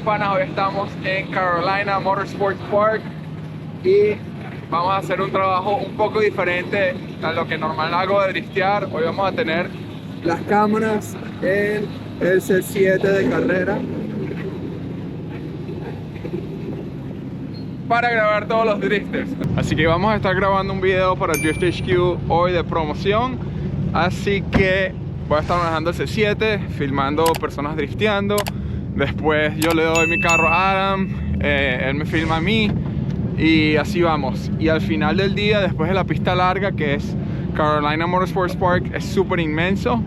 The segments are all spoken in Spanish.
panas, hoy estamos en Carolina Motorsports Park y vamos a hacer un trabajo un poco diferente a lo que normal hago de driftear. Hoy vamos a tener las cámaras en el C7 de carrera para grabar todos los drifters. Así que vamos a estar grabando un video para Drift HQ hoy de promoción. Así que voy a estar manejando el C7, filmando personas drifteando. Después yo le doy mi carro a Adam, él me filma a mí y así vamos. Y al final del día, después de la pista larga, que es Carolina Motorsports Park, es súper inmenso.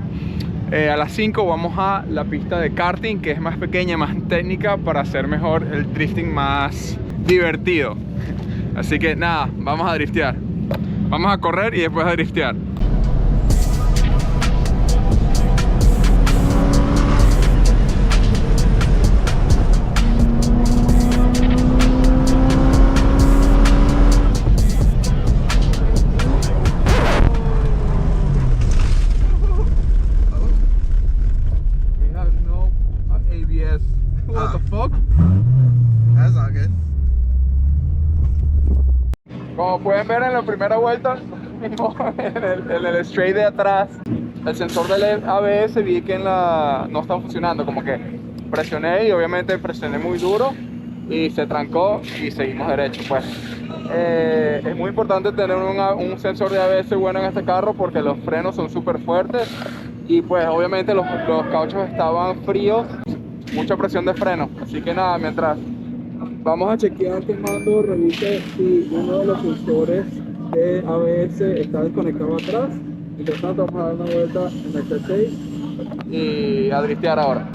A las 5 vamos a la pista de karting, que es más pequeña, más técnica, para hacer mejor el drifting más divertido. Así que nada, vamos a driftear. Vamos a correr y después a driftear. What the fuck? That's not good. Como pueden ver en la primera vuelta, en el straight de atrás, el sensor del ABS vi que no estaba funcionando. Como que presioné y obviamente presioné muy duro y se trancó y seguimos derecho. Pues es muy importante tener un sensor de ABS bueno en este carro porque los frenos son súper fuertes y pues obviamente los cauchos estaban fríos. Mucha presión de freno, así que nada, mientras vamos a chequear que el mando revise si uno de los sensores de ABS está desconectado atrás. Mientras tanto vamos a dar una vuelta en el T6 y a driftear ahora.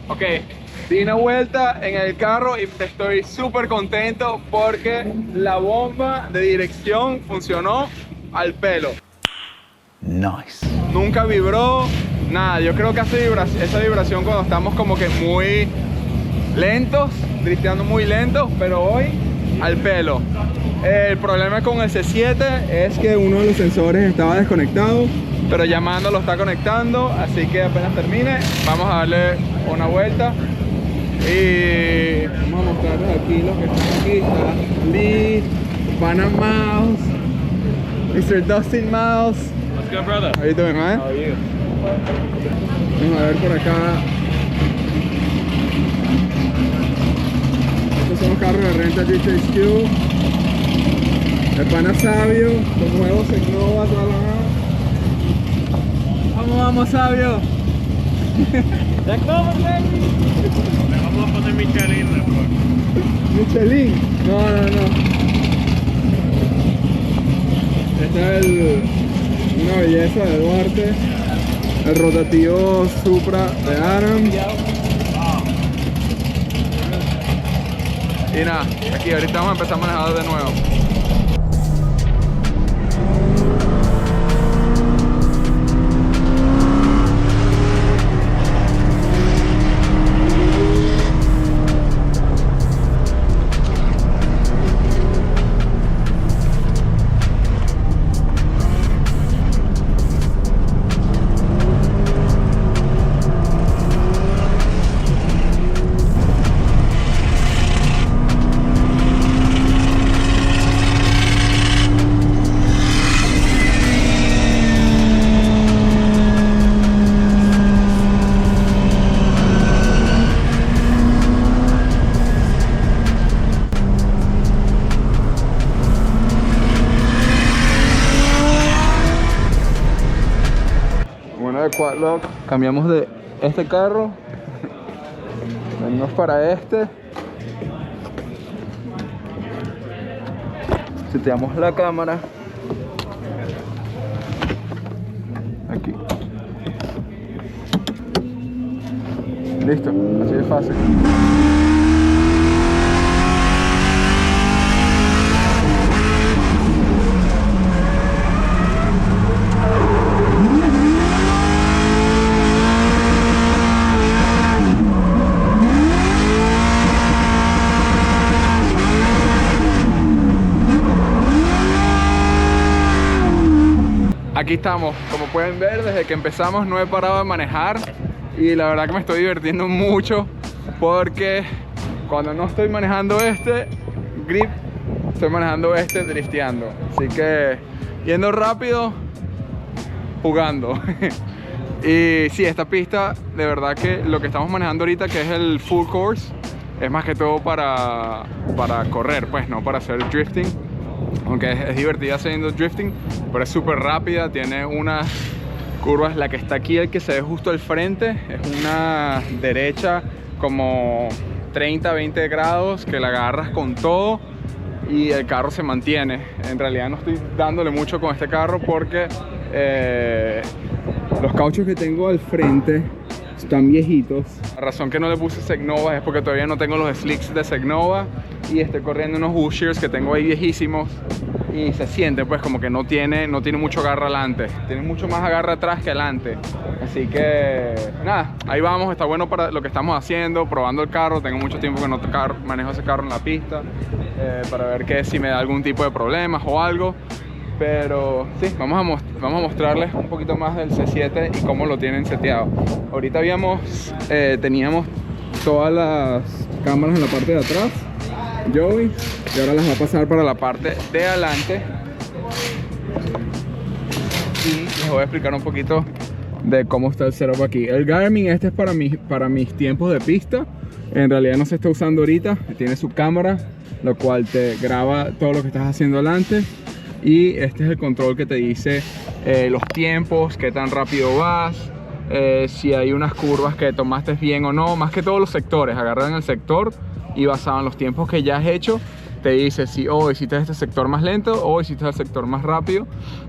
Ok, di una vuelta en el carro y estoy súper contento porque la bomba de dirección funcionó al pelo. Nice. Nunca vibró, nada. Yo creo que hace esa vibración cuando estamos como que muy lentos, drifteando muy lentos, pero hoy al pelo. El problema con el C7 es que uno de los sensores estaba desconectado, pero llamando lo está conectando, así que apenas termine vamos a darle una vuelta y vamos a mostrarles aquí lo que están aquí. Está Lee, Pana Mouse, Mr. Dustin Mouse. What's good, brother? How you doing, man? How are you? Vamos a ver por acá. Estos son los carros de renta Drift HQ. El pana Sabio, los nuevos Innova, toda la mano. Vamos, Sabio. Le vamos a poner Michelin después. Michelin. No. Este es una belleza de Duarte. El rotativo Supra de Adam. Y nada, aquí ahorita vamos a empezar a manejar de nuevo. Quadlock, cambiamos de este carro, venimos para este seteamos la cámara aquí. Listo, así de fácil. Aquí estamos, como pueden ver, desde que empezamos no he parado de manejar y la verdad que me estoy divirtiendo mucho porque cuando no estoy manejando este grip, estoy manejando este drifteando. Así que yendo rápido, jugando. Y sí, esta pista, de verdad que lo que estamos manejando ahorita, que es el full course, es más que todo para correr, pues no para hacer drifting. Aunque es divertida haciendo drifting, pero es súper rápida, tiene unas curvas, la que está aquí, el que se ve justo al frente, es una derecha como 30-20 grados que la agarras con todo y el carro se mantiene. En realidad no estoy dándole mucho con este carro porque los cauchos que tengo al frente están viejitos. La razón que no le puse Segnova es porque todavía no tengo los slicks de Segnova y estoy corriendo unos Hoosiers que tengo ahí viejísimos y se siente pues como que no tiene mucho agarre adelante, tiene mucho más agarre atrás que adelante. Así que nada, ahí vamos, está bueno para lo que estamos haciendo, probando el carro. Tengo mucho tiempo que no manejo ese carro en la pista para ver que si me da algún tipo de problemas o algo. Pero sí, vamos a mostrarles un poquito más del C7 y cómo lo tienen seteado. Ahorita teníamos todas las cámaras en la parte de atrás, Joey, y ahora las va a pasar para la parte de adelante. Y les voy a explicar un poquito de cómo está el setup aquí. El Garmin este es para mis tiempos de pista. En realidad no se está usando ahorita, tiene su cámara, lo cual te graba todo lo que estás haciendo adelante. Y este es el control que te dice los tiempos, qué tan rápido vas, si hay unas curvas que tomaste bien o no. Más que todos los sectores, agarran el sector y basado en los tiempos que ya has hecho, te dice si hiciste este sector más lento o hiciste el sector más rápido.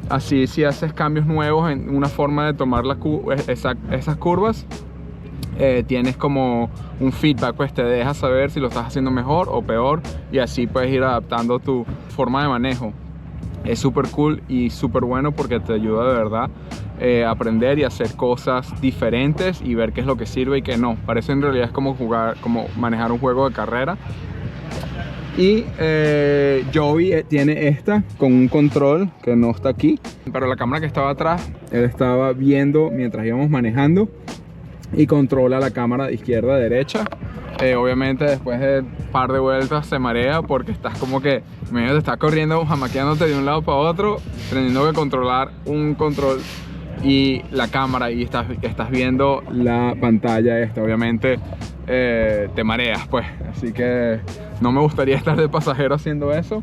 Así si haces cambios nuevos en una forma de tomar esas curvas, tienes como un feedback, pues te deja saber si lo estás haciendo mejor o peor y así puedes ir adaptando tu forma de manejo. Es súper cool y súper bueno porque te ayuda de verdad a aprender y hacer cosas diferentes y ver qué es lo que sirve y qué no. Parece en realidad es como manejar un juego de carrera. Y Joey tiene esta con un control que no está aquí, pero la cámara que estaba atrás, él estaba viendo mientras íbamos manejando y controla la cámara de izquierda a derecha. Obviamente después de un par de vueltas se marea porque estás como que medio te está corriendo, jamaqueándote de un lado para otro, teniendo que controlar un control y la cámara y estás viendo la pantalla esta. Obviamente te mareas pues, así que no me gustaría estar de pasajero haciendo eso.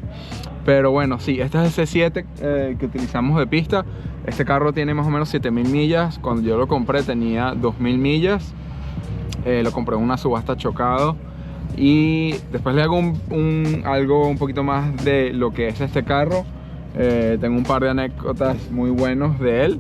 Pero bueno, sí, este es el C7 que utilizamos de pista. Este carro tiene más o menos 7000 millas. Cuando yo lo compré tenía 2000 millas. Lo compré en una subasta chocado. Y después le hago algo un poquito más de lo que es este carro. Tengo un par de anécdotas muy buenos de él.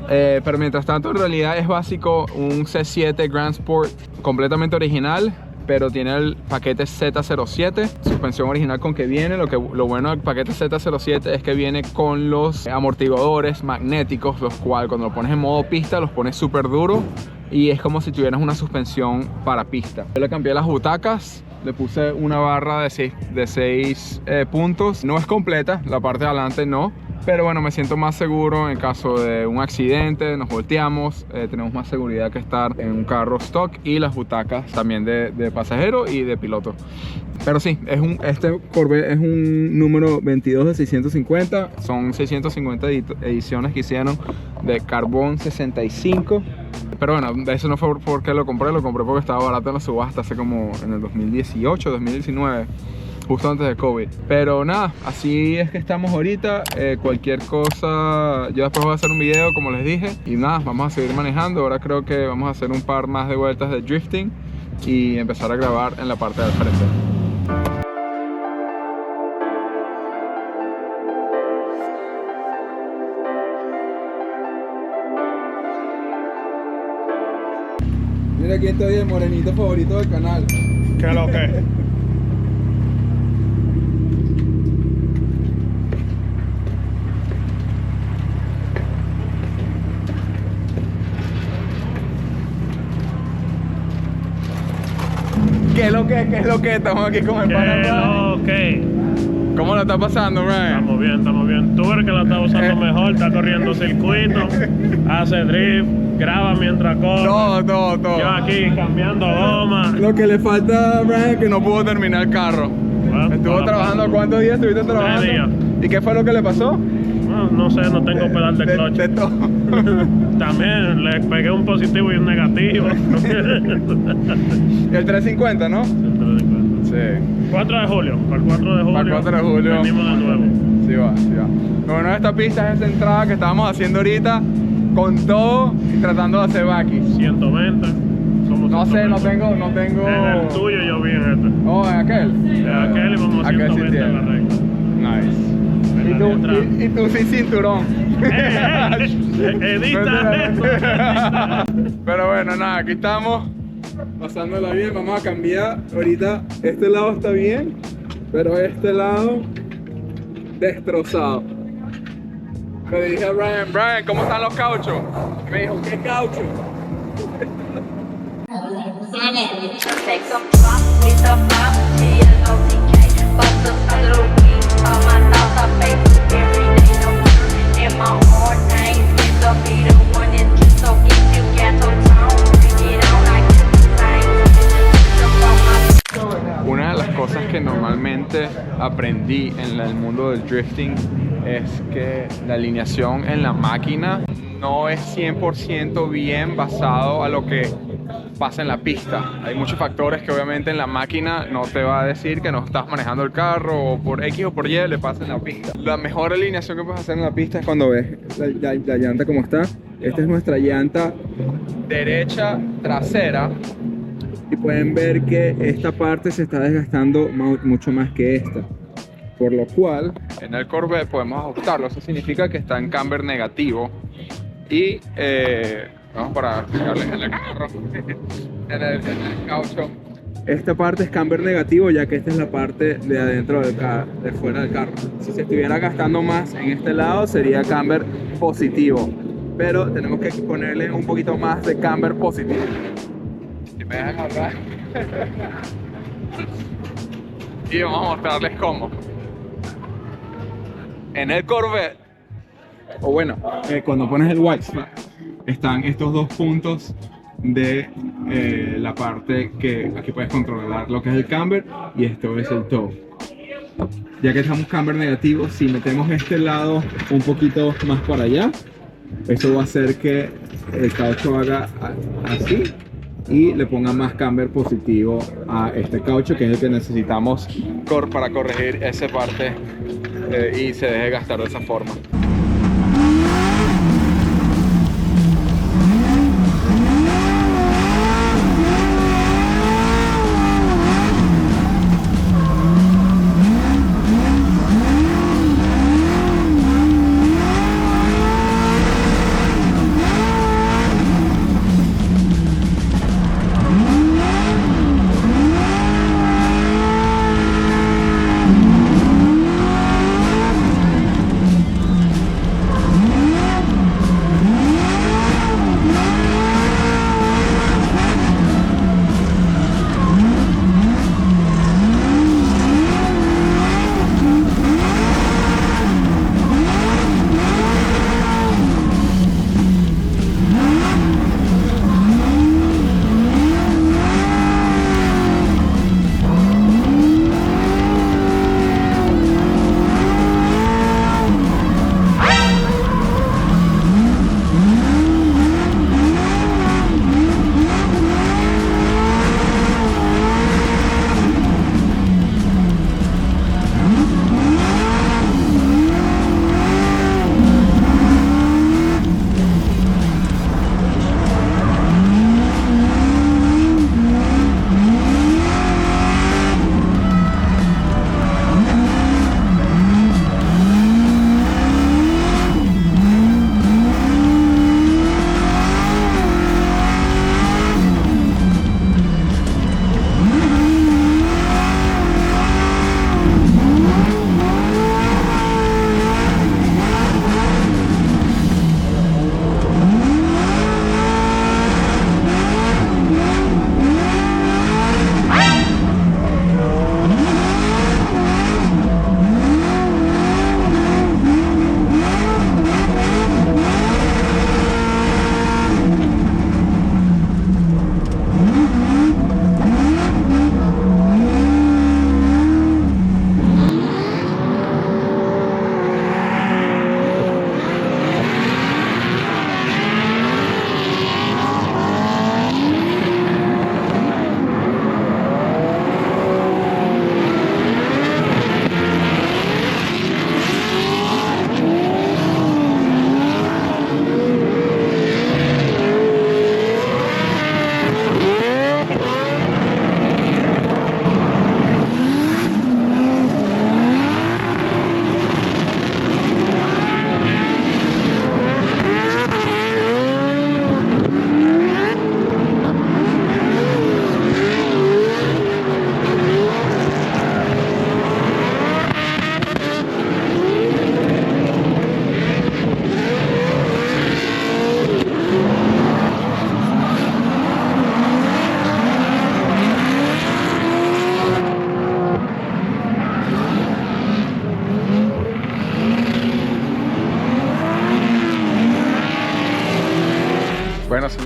Pero mientras tanto, en realidad es básico un C7 Grand Sport completamente original, pero tiene el paquete Z07, suspensión original con que viene. Lo bueno del paquete Z07 es que viene con los amortiguadores magnéticos, los cuales cuando lo pones en modo pista los pones súper duro y es como si tuvieras una suspensión para pista. Yo le cambié las butacas, le puse una barra de 6 puntos. No es completa, la parte de adelante no, pero bueno, me siento más seguro en caso de un accidente, nos volteamos, tenemos más seguridad que estar en un carro stock, y las butacas también de pasajero y de piloto. Pero sí, este Corvette es un número 22 de 650, son 650 ediciones que hicieron de carbón 65. Pero bueno, eso no fue porque lo compré porque estaba barato en la subasta hace como en el 2018, 2019. Justo antes de COVID. Pero nada, así es que estamos ahorita. Cualquier cosa, yo después voy a hacer un video como les dije. Y nada, vamos a seguir manejando. Ahora creo que vamos a hacer un par más de vueltas de drifting y empezar a grabar en la parte del frente. Mira quién estoy, el morenito favorito del canal. ¿Qué es lo que? ¿Qué es lo que? ¿Qué es lo que? Estamos aquí con el ¿Qué pana es Brian. lo que? ¿Cómo lo está pasando, Brian? Estamos bien, estamos bien. Tú eres que la está usando mejor, está corriendo circuito, hace drift, graba mientras corre. Todo. Yo aquí cambiando goma. Lo que le falta a Brian es que no pudo terminar el carro. Bueno, Estuvo para- trabajando, ¿cuántos días estuviste trabajando? 3 días. ¿Y qué fue lo que le pasó? No sé, no tengo pedal de clutch. De todo. También le pegué un positivo y un negativo. El 350, ¿no? Sí. 4 de julio, para el 4 de julio. Para el 4 de julio. Venimos de nuevo. Sí va. Lo bueno de esta pista es esa entrada que estábamos haciendo ahorita con todo y tratando de hacer backy. 120. Somos No sé, 120. no tengo. En el tuyo yo vi en este. Oh, en aquel. En aquel íbamos a Aquel sí 120 en la tiene. recta. Nice. En la de atrás. Y tú sin cinturón. Edita esto. Pero bueno, nada, aquí estamos pasándola bien. Vamos a cambiar. Ahorita este lado está bien, pero este lado destrozado. Le dije a Brian, ¿cómo están los cauchos? Me dijo, ¿qué caucho? Take some drop with the pop, G-L-O-C-K. Bust the little weed, all my thoughts are fake. Every day no word in my heart, I ain't fit to be the one that's just so if you got no tone, bring it on, I get the same. Una de las cosas que normalmente aprendí en el mundo del drifting es que la alineación en la máquina no es 100% bien basado a lo que pasa en la pista. Hay muchos factores que obviamente en la máquina no te va a decir que no estás manejando el carro o por X o por Y le pasa en la pista. La mejor alineación que puedes hacer en la pista es cuando ves la llanta como está. Esta es nuestra llanta derecha trasera. Y pueden ver que esta parte se está desgastando mucho más que esta. Por lo cual, en el Corvette podemos ajustarlo. Eso significa que está en camber negativo. Y vamos para explicarles en el carro, en el caucho. Esta parte es camber negativo, ya que esta es la parte de adentro del carro, de fuera del carro. Si se estuviera gastando más en este lado, sería camber positivo. Pero tenemos que ponerle un poquito más de camber positivo. Si me dejan hablar. Y vamos a mostrarles cómo. En el Corvette, o bueno, cuando pones el white flag, están estos dos puntos de la parte que aquí puedes controlar lo que es el camber y esto es el toe. Ya que estamos camber negativo, si metemos este lado un poquito más para allá, eso va a hacer que el caucho haga así y le ponga más camber positivo a este caucho, que es el que necesitamos para corregir esa parte y se deje gastar de esa forma.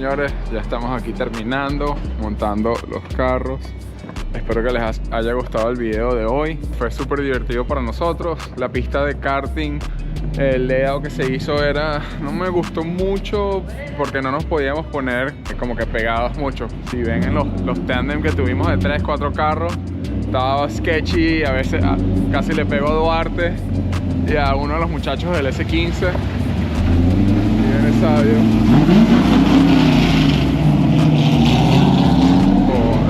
señores, ya estamos aquí terminando, montando los carros. Espero que les haya gustado el video de hoy. Fue súper divertido para nosotros. La pista de karting, el layout que se hizo no me gustó mucho porque no nos podíamos poner como que pegados mucho. Si ven en los tandem que tuvimos de 3, 4 carros, estaba sketchy. A veces casi le pego a Duarte y a uno de los muchachos del S15. Y viene Sabio.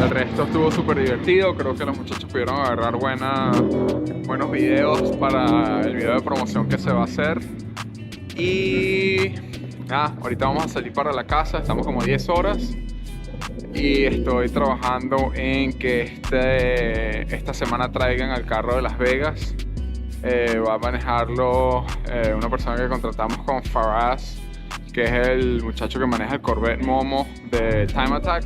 El resto estuvo súper divertido. Creo que los muchachos pudieron agarrar buenos videos para el video de promoción que se va a hacer. Y nada, ahorita vamos a salir para la casa. Estamos como 10 horas y estoy trabajando en que esta semana traigan al carro de Las Vegas. Va a manejarlo una persona que contratamos con Faraz, que es el muchacho que maneja el Corvette Momo de Time Attack,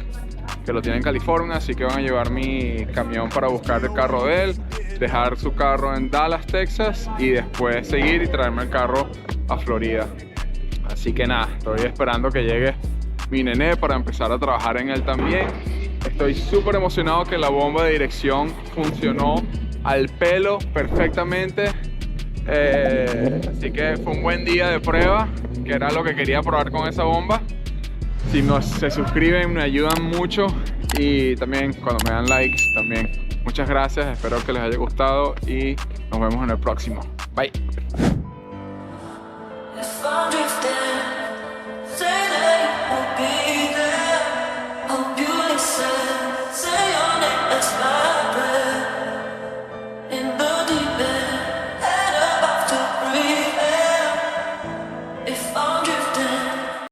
que lo tiene en California. Así que van a llevar mi camión para buscar el carro de él, dejar su carro en Dallas, Texas, y después seguir y traerme el carro a Florida. Así que nada, estoy esperando que llegue mi nené para empezar a trabajar en él también. Estoy súper emocionado que la bomba de dirección funcionó al pelo perfectamente. Así que fue un buen día de prueba, que era lo que quería probar con esa bomba. Si se suscriben me ayudan mucho, y también cuando me dan likes también. Muchas gracias, espero que les haya gustado y nos vemos en el próximo. Bye.